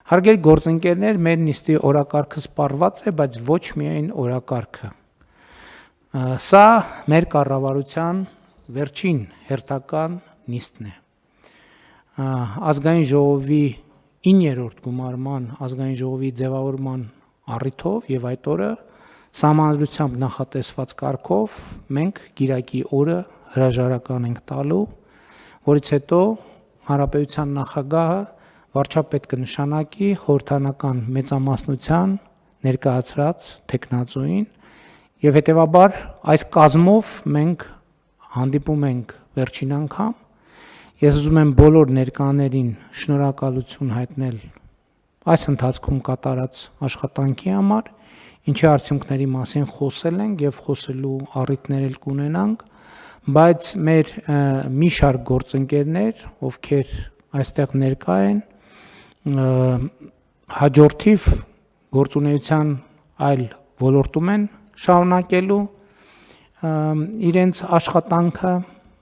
Հարգելի գործընկերներ, մեր նիստի օրակարգը սպառված է, բայց ոչ միայն օրակարգը։ Սա մեր կառավարության վերջին հերթական նիստն է։ Ազգային ժողովի 9-րդ գումարման ազգային ժողովի ձևավորման առիթով եւ այդ օրը սահմանադրությամբ նախատեսված կարգով մենք գիրակի օրը հրաժարական ենք տալու, որից հետո Հանրապետության նախագահը վարչապետ կնշանակի խորհրդանական մեծամասնության ներկայացրած տեխնացուին եւ հետեւաբար այս կազմով մենք հանդիպում ենք վերջին անգամ։ Ես ուզում եմ բոլոր ներկաներին շնորհակալություն հայտնել այս ընթացքում կատարած աշխատանքի համար, ինչի արդյունքների մասին խոսել ենք եւ խոսելու առիթներ էլ կունենանք, բայց մեր մի շարք գործընկերներ, ովքեր այստեղ ներկա են, հաջորդիվ գործունեության այլ ոլորտում են շարունակելու իրենց աշխատանքը